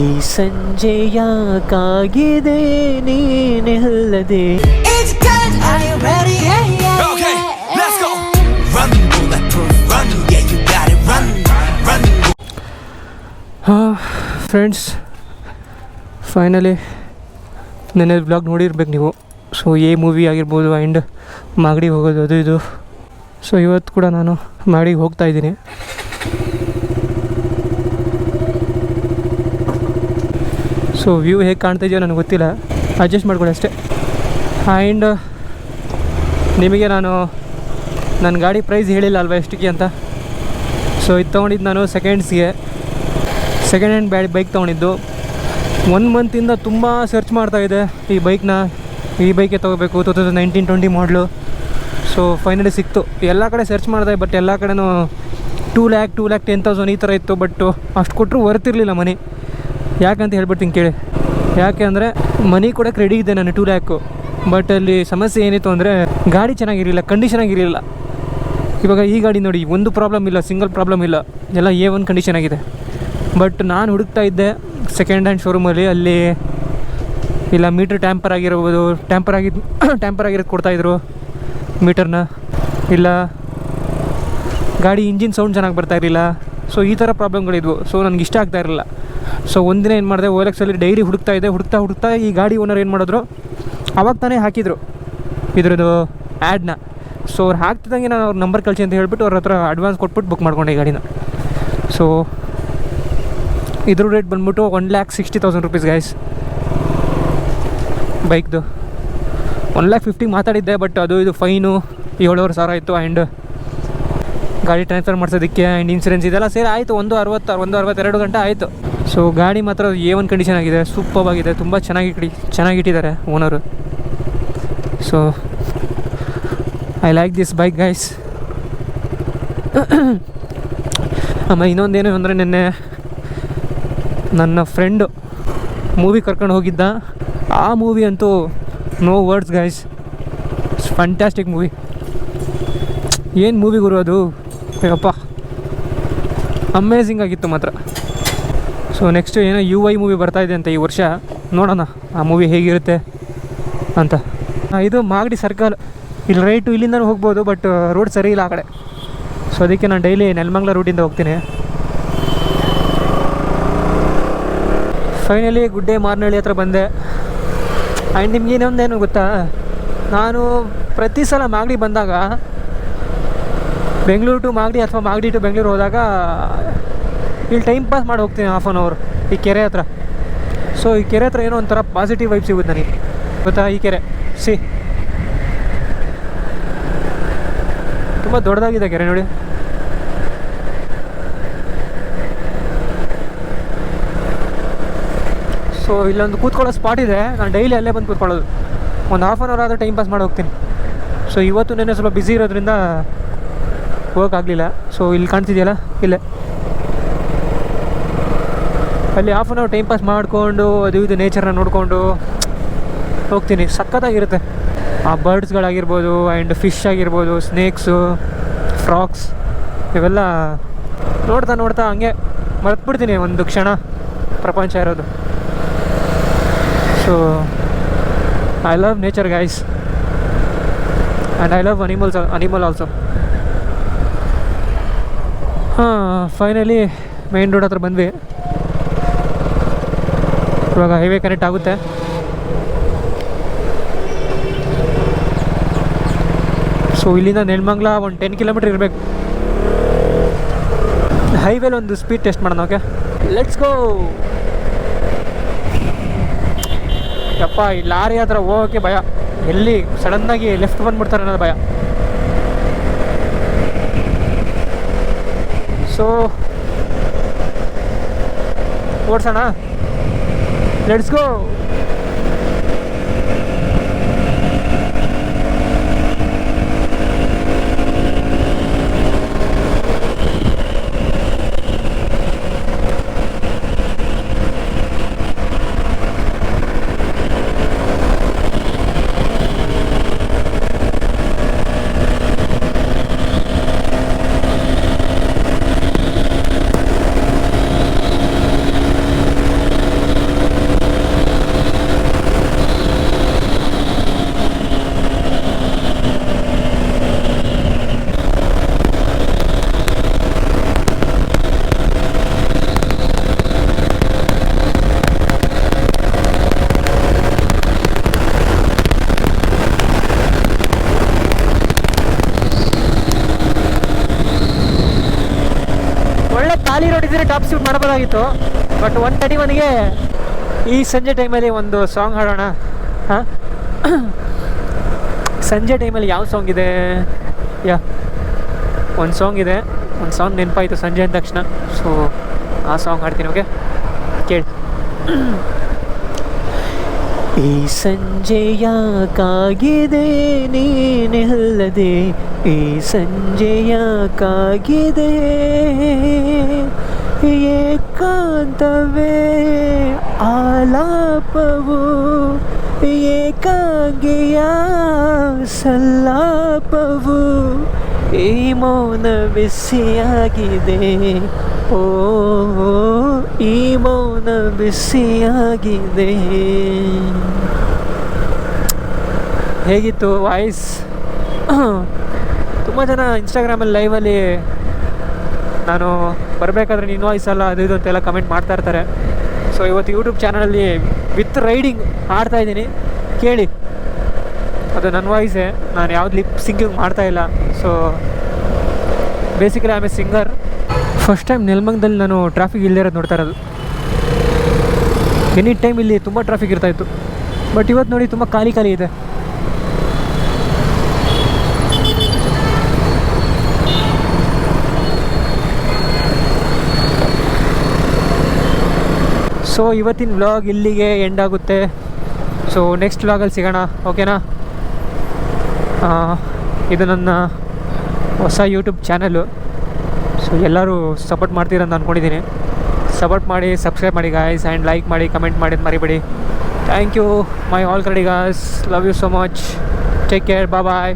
ಈ ಸಂಜೆಯ ಕಾಗಿದೆ ನೀನೆಲ್ಲದೆ. Friends, finally ನೆನ್ನೆ ಬ್ಲಾಗ್ ನೋಡಿರ್ಬೇಕು ನೀವು. ಸೊ ಎ ಮೂವಿ ಆಗಿರ್ಬೋದು ಆ್ಯಂಡ್ ಮಾಗಡಿಗೆ ಹೋಗೋದು ಅದು ಇದು. ಸೊ ಇವತ್ತು ಕೂಡ ನಾನು ಮಾಗಡಿಗೆ ಹೋಗ್ತಾಯಿದ್ದೀನಿ. ಸೊ ವ್ಯೂ ಹೇಗೆ ಕಾಣ್ತಾಯಿದೆಯೋ ನನಗೆ ಗೊತ್ತಿಲ್ಲ, ಅಡ್ಜಸ್ಟ್ ಮಾಡ್ಕೊಳ್ಳಿ ಅಷ್ಟೇ. ಆ್ಯಂಡ್ ನಿಮಗೆ ನಾನು ನನ್ನ ಗಾಡಿ ಪ್ರೈಸ್ ಹೇಳಿಲ್ಲ ಅಲ್ವಾ ಎಷ್ಟಕ್ಕೆ ಅಂತ. ಸೊ ಇದು ತೊಗೊಂಡಿದ್ದು ನಾನು ಸೆಕೆಂಡ್ ಹ್ಯಾಂಡ್ ಬೈಕ್ ತೊಗೊಂಡಿದ್ದು. 1 ಮಂತಿಂದ ತುಂಬ ಸರ್ಚ್ ಮಾಡ್ತಾಯಿದ್ದೆ ಈ ಬೈಕೆ ತೊಗೋಬೇಕು, 2019-20 ಮಾಡಲು. ಸೊ ಫೈನಲಿ ಸಿಕ್ತು. ಎಲ್ಲ ಕಡೆ ಸರ್ಚ್ ಮಾಡಿದೆ, ಬಟ್ ಎಲ್ಲ ಕಡೆನೂ 2,10,000 ಈ ಥರ ಇತ್ತು. ಬಟ್ ಅಷ್ಟು ಕೊಟ್ಟರು ವರ್ತಿರಲಿಲ್ಲ ಮನಿ. ಯಾಕಂತ ಹೇಳ್ಬಿಡ್ತೀನಿ ಕೇಳಿ. ಯಾಕೆ ಅಂದರೆ ಮನಿ ಕೊಡೋಕ್ಕೆ ರೆಡಿ ಇದೆ ನಾನು 2 ಲ್ಯಾಕು. ಬಟ್ ಅಲ್ಲಿ ಸಮಸ್ಯೆ ಏನಿತ್ತು ಅಂದರೆ ಗಾಡಿ ಚೆನ್ನಾಗಿರಲಿಲ್ಲ, ಕಂಡೀಷನ್ ಆಗಿರಲಿಲ್ಲ. ಇವಾಗ ಈ ಗಾಡಿ ನೋಡಿ, ಒಂದು ಪ್ರಾಬ್ಲಮ್ ಇಲ್ಲ, ಸಿಂಗಲ್ ಪ್ರಾಬ್ಲಮ್ ಇಲ್ಲ, ಎಲ್ಲ A1 ಕಂಡೀಷನ್ ಆಗಿದೆ. ಬಟ್ ನಾನು ಹುಡುಕ್ತಾ ಇದ್ದೆ ಸೆಕೆಂಡ್ ಹ್ಯಾಂಡ್ ಶೋರೂಮಲ್ಲಿ. ಅಲ್ಲಿ ಇಲ್ಲ ಮೀಟ್ರ್ ಟ್ಯಾಂಪರ್ ಆಗಿರೋದು ಕೊಡ್ತಾಯಿದ್ರು ಮೀಟರ್ನ, ಇಲ್ಲ ಗಾಡಿ ಇಂಜಿನ್ ಸೌಂಡ್ ಚೆನ್ನಾಗಿ ಬರ್ತಾಯಿರಲಿಲ್ಲ. ಸೊ ಈ ಥರ ಪ್ರಾಬ್ಲಮ್ಗಳಿದ್ವು. ಸೊ ನನಗೆ ಇಷ್ಟ ಆಗ್ತಾ ಇರಲಿಲ್ಲ. ಸೊ ಒಂದಿನ ಏನು ಮಾಡಿದೆ, OLXಲ್ಲಿ ಡೈಲಿ ಹುಡುಕ್ತಾ ಈ ಗಾಡಿ ಓನರ್ ಏನು ಮಾಡಿದ್ರು, ಅವಾಗ ತಾನೇ ಹಾಕಿದರು ಇದ್ರದ್ದು ಆ್ಯಡ್ನ. ಸೊ ಅವ್ರು ಹಾಕ್ತಿದ್ದಂಗೆ ನಾನು ಅವ್ರ ನಂಬರ್ ಕಳಿಸಿ ಅಂತ ಹೇಳ್ಬಿಟ್ಟು ಅವ್ರ ಹತ್ರ ಅಡ್ವಾನ್ಸ್ ಕೊಟ್ಬಿಟ್ಟು ಬುಕ್ ಮಾಡ್ಕೊಂಡೆ ಈ ಗಾಡಿನ. ಸೊ ಇದ್ರ ರೇಟ್ ಬಂದ್ಬಿಟ್ಟು 1,60,000 ರೂಪೀಸ್ ಗೈಸ್. ಬೈಕ್ದು 1,50,000 ಮಾತಾಡಿದ್ದೆ, ಬಟ್ ಅದು ಇದು ಫೈನು 7,500 ಆಯಿತು. ಆ್ಯಂಡ್ ಗಾಡಿ ಟ್ರಾನ್ಸ್ಫರ್ ಮಾಡಿಸೋದಕ್ಕೆ ಆ್ಯಂಡ್ ಇನ್ಸೂರೆನ್ಸ್ ಇದೆಲ್ಲ ಸೇರಿ ಆಯಿತು 1,62 ಗಂಟೆ ಆಯಿತು. ಸೊ ಗಾಡಿ ಮಾತ್ರ A1 ಕಂಡೀಷನ್ ಆಗಿದೆ, ಸೂಪರ್ ಆಗಿದೆ, ತುಂಬ ಚೆನ್ನಾಗಿಟ್ಟಿದ್ದಾರೆ owner. So I like this bike guys. ಆಮೇಲೆ ಇನ್ನೊಂದೇನು ಅಂದರೆ, ನಿನ್ನೆ ನನ್ನ ಫ್ರೆಂಡು ಮೂವಿ ಕರ್ಕೊಂಡು ಹೋಗಿದ್ದ. ಆ ಮೂವಿ ಅಂತೂ no words guys, fantastic movie. ಏನು ಮೂವಿ ಗುರು ಅದು, ಅಪ್ಪ ಅಮೇಝಿಂಗ್ ಆಗಿತ್ತು ಮಾತ್ರ. ಸೊ ನೆಕ್ಸ್ಟು ಏನೋ UI ಮೂವಿ ಬರ್ತಾಯಿದೆ ಅಂತ ಈ ವರ್ಷ, ನೋಡೋಣ ಆ ಮೂವಿ ಹೇಗಿರುತ್ತೆ ಅಂತ. ಇದು ಮಾಗಡಿ ಸರ್ಕಲ್, ಇಲ್ಲಿ ರೈಟು ಇಲ್ಲಿಂದ ಹೋಗ್ಬೋದು, ಬಟ್ ರೋಡ್ ಸರಿ ಇಲ್ಲ ಆ ಕಡೆ. ಸೊ ಅದಕ್ಕೆ ನಾನು ಡೈಲಿ ನೆಲಮಂಗಲ ರೂಟಿಂದ ಹೋಗ್ತೀನಿ. ಫೈನಲಿ ಗುಡ್ಡೆ ಮಾರನಹಳ್ಳಿ ಹತ್ರ ಬಂದೆ. ಆ್ಯಂಡ್ ನಿಮ್ಗೆ ಇನ್ನೊಂದೇನು ಗೊತ್ತಾ, ನಾನು ಪ್ರತಿ ಸಲ ಮಾಗಡಿ ಬಂದಾಗ ಬೆಂಗಳೂರು ಟು ಮಾಗಡಿ ಅಥವಾ ಮಾಗಡಿ ಟು ಬೆಂಗಳೂರು ಹೋದಾಗ ಇಲ್ಲಿ ಟೈಮ್ ಪಾಸ್ ಮಾಡಿ ಹೋಗ್ತೀನಿ 1/2 hour ಈ ಕೆರೆ ಹತ್ರ. ಸೊ ಈ ಕೆರೆ ಹತ್ರ ಏನೋ ಒಂಥರ ಪಾಸಿಟಿವ್ ವೈಬ್ ಸಿಗುತ್ತೆ ನನಗೆ ಗೊತ್ತಾ. ಈ ಕೆರೆ ತುಂಬ ದೊಡ್ಡದಾಗಿದೆ ಕೆರೆ ನೋಡಿ. ಸೊ ಇಲ್ಲೊಂದು ಕೂತ್ಕೊಳ್ಳೋ ಸ್ಪಾಟ್ ಇದೆ, ನಾನು ಡೈಲಿ ಅಲ್ಲೇ ಬಂದು ಕೂತ್ಕೊಳ್ಳೋದು. ಒಂದು 1/2 hour ಆದರೂ ಟೈಮ್ ಪಾಸ್ ಮಾಡಿ ಹೋಗ್ತೀನಿ. ಸೊ ಇವತ್ತು ನೆನ್ನೆ ಸ್ವಲ್ಪ ಬ್ಯುಸಿ ಇರೋದ್ರಿಂದ ಹೋಗೋಕ್ಕಾಗಲಿಲ್ಲ. ಸೊ ಇಲ್ಲಿ ಕಾಣ್ತಿದೆಯಲ್ಲ, ಇಲ್ಲೇ ಅಲ್ಲಿ 1/2 hour ಟೈಮ್ ಪಾಸ್ ಮಾಡಿಕೊಂಡು ಅದು ಇದು ನೇಚರ್ನ ನೋಡಿಕೊಂಡು ಹೋಗ್ತೀನಿ. ಸಖತ್ತಾಗಿರುತ್ತೆ. ಆ ಬರ್ಡ್ಸ್ಗಳಾಗಿರ್ಬೋದು ಆ್ಯಂಡ್ ಫಿಶ್ ಆಗಿರ್ಬೋದು, ಸ್ನೇಕ್ಸು, ಫ್ರಾಕ್ಸ್, ಇವೆಲ್ಲ ನೋಡ್ತಾ ಹಂಗೆ ಮರೆತುಬಿಡ್ತೀನಿ ಒಂದು ಕ್ಷಣ ಪ್ರಪಂಚ ಇರೋದು. So I love nature guys, and I love animal also. Finally main road ಹತ್ರ ಬಂದ್ವಿ. ಇವಾಗ ಹೈವೇ ಕನೆಕ್ಟ್ ಆಗುತ್ತೆ. ಸೊ ಇಲ್ಲಿಂದ ನೆಲಮಂಗಲ ಒಂದು 10 ಕಿಲೋಮೀಟ್ರ್ ಇರಬೇಕು. ಹೈವೇಲಿ ಒಂದು ಸ್ಪೀಡ್ ಟೆಸ್ಟ್ ಮಾಡೋಣ. Okay, let's go. ಯಪ್ಪ, ಈ ಲಾರಿ ಹತ್ರ ಹೋಗೋಕ್ಕೆ ಭಯ, ಎಲ್ಲಿ ಸಡನ್ನಾಗಿ ಲೆಫ್ಟ್ ಬಂದುಬಿಡ್ತಾರೆ ಅನ್ನೋದು ಭಯ. ಸೊ ಓಡಿಸೋಣ, ಲೆಟ್ಸ್ ಗೋ. ಮಾಡಿದರೆ ಟಾಪ್ ಶೂಟ್ ಮಾಡಬಹುದಾಗಿತ್ತು. ಬಟ್ 1:31ಗೆ ಈ ಸಂಜೆ ಟೈಮಲ್ಲಿ ಒಂದು ಸಾಂಗ್ ಹಾಡೋಣ. ಹಾಂ, ಸಂಜೆ ಟೈಮಲ್ಲಿ ಯಾವ ಸಾಂಗ್ ಇದೆ? ಒಂದು ಸಾಂಗ್ ಇದೆ, ಒಂದು ಸಾಂಗ್ ನೆನಪಾಯಿತು ಸಂಜೆ ಅಂದ ತಕ್ಷಣ. ಸೊ ಆ ಸಾಂಗ್ ಹಾಡ್ತೀನಿ. ಓಕೆ, ಕೇಳಿ. ಈ ಸಂಜೆ ಯಾಕಾಗಿದೆ ನೀನಿಲ್ಲದೆ, ಈ ಸಂಜೆ ಯಾಕಾಗಿದೆ ಏಕಾಂತವೇ ಆಲಾಪವು, ಏಕಾಂಗಿಯ ಸಲ್ಲಾಪವು, ಈ ಮೌನ ಬಿಸಿಯಾಗಿದೆ, ಓ ಈ ಮೌನ ಬಿಸಿಯಾಗಿದೆ. ಹೇಗಿತ್ತು ವಾಯ್ಸ್? ತುಂಬ ಜನ ಇನ್ಸ್ಟಾಗ್ರಾಮಲ್ಲಿ ಲೈವಲ್ಲಿ ನಾನು ಬರಬೇಕಾದ್ರೆ ನಿನ್ನ ವಾಯ್ಸ್ ಅಲ್ಲ ಅದು ಇದು ಅಂತೆಲ್ಲ ಕಮೆಂಟ್ ಮಾಡ್ತಾ ಇರ್ತಾರೆ. ಸೊ ಇವತ್ತು ಯೂಟ್ಯೂಬ್ ಚಾನಲಲ್ಲಿ ವಿತ್ ರೈಡಿಂಗ್ ಹಾಡ್ತಾಯಿದ್ದೀನಿ, ಕೇಳಿ. ಅದು ನನ್ನ ವಾಯ್ಸೇ, ನಾನು ಯಾವ್ದು ಲಿಪ್ ಸಿಂಗಿಂಗ್ ಮಾಡ್ತಾಯಿಲ್ಲ. So basically I am a singer. First time ನೆಲಮಂಗಲದಲ್ಲಿ ನಾನು ಟ್ರಾಫಿಕ್ ಇಲ್ಲದೇ ಇರೋದು ನೋಡ್ತಾ ಇರೋದು. ಎನಿ ಟೈಮ್ ಇಲ್ಲಿ ತುಂಬ ಟ್ರಾಫಿಕ್ ಇರ್ತಾಯಿತ್ತು, ಬಟ್ ಇವತ್ತು ನೋಡಿ ತುಂಬ ಖಾಲಿ ಇದೆ. ಸೊ ಇವತ್ತಿನ ವ್ಲಾಗ್ ಇಲ್ಲಿಗೆ ಎಂಡ್ ಆಗುತ್ತೆ. ಸೊ ನೆಕ್ಸ್ಟ್ ವ್ಲಾಗಲ್ಲಿ ಸಿಗೋಣ, ಓಕೆನಾ? ಇದು ನನ್ನ ಹೊಸ ಯೂಟ್ಯೂಬ್ ಚಾನಲು. ಸೊ ಎಲ್ಲರೂ ಸಪೋರ್ಟ್ ಮಾಡ್ತೀರಂತ ಅಂದ್ಕೊಂಡಿದ್ದೀನಿ. ಸಪೋರ್ಟ್ ಮಾಡಿ, ಸಬ್ಸ್ಕ್ರೈಬ್ ಮಾಡಿ ಗಾಯ್ಸ್, ಆ್ಯಂಡ್ ಲೈಕ್ ಮಾಡಿ, ಕಮೆಂಟ್ ಮಾಡಿ ಮರಿಬೇಡಿ. ಥ್ಯಾಂಕ್ ಯು ಮೈ ಆಲ್ ಕರೆಡಿ guys, love you so much, take care, bye.